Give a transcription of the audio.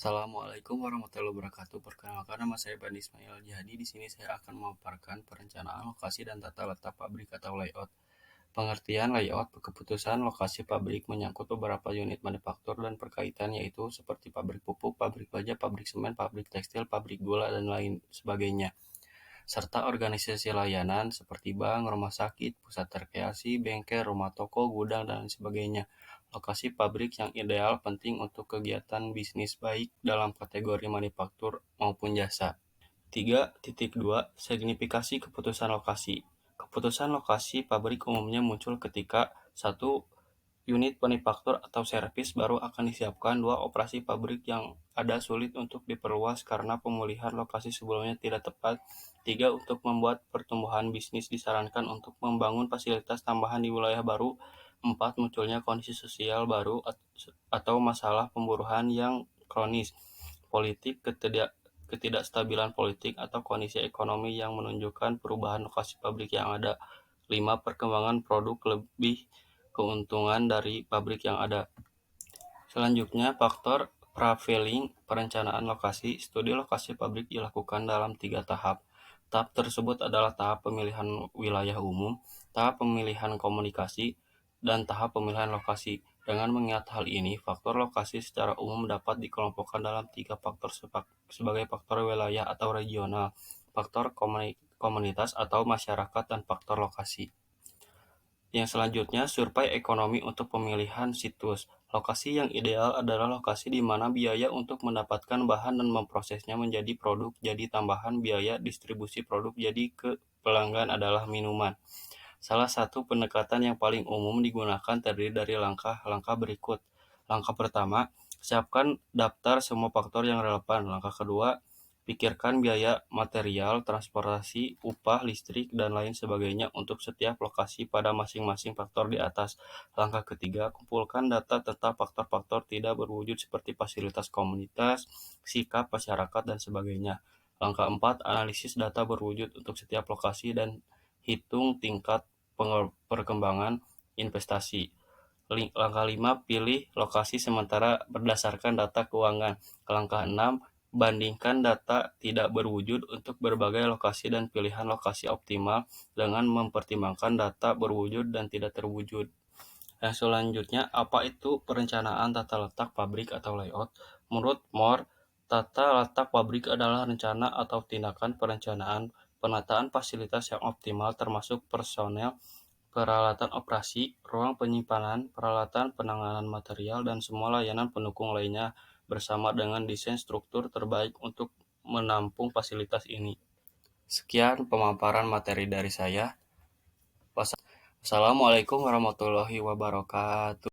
Assalamualaikum warahmatullahi wabarakatuh. Perkenalkan, nama saya Bani Ismail. Jadi di sini saya akan memaparkan perencanaan lokasi dan tata letak pabrik atau layout. Pengertian layout, keputusan lokasi pabrik menyangkut beberapa unit manufaktur dan perkaitan, yaitu seperti pabrik pupuk, pabrik baja, pabrik semen, pabrik tekstil, pabrik gula, dan lain sebagainya. Serta organisasi layanan seperti bank, rumah sakit, pusat rekreasi, bengkel, rumah toko, gudang, dan lain sebagainya. Lokasi pabrik yang ideal penting untuk kegiatan bisnis baik dalam kategori manufaktur maupun jasa. 3.2 Signifikasi keputusan lokasi. Keputusan lokasi pabrik umumnya muncul ketika satu unit manufaktur atau servis baru akan disiapkan. Dua, operasi pabrik yang ada sulit untuk diperluas karena pemulihan lokasi sebelumnya tidak tepat. Tiga, untuk membuat pertumbuhan bisnis disarankan untuk membangun fasilitas tambahan di wilayah baru. Empat, munculnya kondisi sosial baru atau masalah pemburuan yang kronis. Politik, ketidakstabilan politik atau kondisi ekonomi yang menunjukkan perubahan lokasi pabrik yang ada. 5. Perkembangan produk lebih keuntungan dari pabrik yang ada. Selanjutnya, faktor prevailing perencanaan lokasi. Studi lokasi pabrik dilakukan dalam 3 tahap. Tahap tersebut adalah tahap pemilihan wilayah umum, tahap pemilihan komunikasi, dan tahap pemilihan lokasi. Dengan mengingat hal ini, faktor lokasi secara umum dapat dikelompokkan dalam 3 faktor sebagai faktor wilayah atau regional, faktor komunitas atau masyarakat, dan faktor lokasi. Yang selanjutnya, survei ekonomi untuk pemilihan situs. Lokasi yang ideal adalah lokasi di mana biaya untuk mendapatkan bahan dan memprosesnya menjadi produk jadi tambahan biaya distribusi produk jadi ke pelanggan adalah minuman. Salah satu pendekatan yang paling umum digunakan terdiri dari langkah-langkah berikut. Langkah pertama, siapkan daftar semua faktor yang relevan. Langkah kedua, pikirkan biaya material, transportasi, upah, listrik, dan lain sebagainya untuk setiap lokasi pada masing-masing faktor di atas. Langkah ketiga, kumpulkan data tentang faktor-faktor tidak berwujud seperti fasilitas komunitas, sikap masyarakat, dan sebagainya. Langkah 4, analisis data berwujud untuk setiap lokasi dan hitung tingkat perkembangan investasi. Langkah 5, pilih lokasi sementara berdasarkan data keuangan. Langkah 6, bandingkan data tidak berwujud untuk berbagai lokasi dan pilihan lokasi optimal dengan mempertimbangkan data berwujud dan tidak terwujud. Yang selanjutnya, apa itu perencanaan tata letak pabrik atau layout? Menurut Moore, tata letak pabrik adalah rencana atau tindakan perencanaan penataan fasilitas yang optimal termasuk personel, peralatan operasi, ruang penyimpanan, peralatan penanganan material, dan semua layanan pendukung lainnya bersama dengan desain struktur terbaik untuk menampung fasilitas ini. Sekian pemaparan materi dari saya. Wassalamualaikum warahmatullahi wabarakatuh.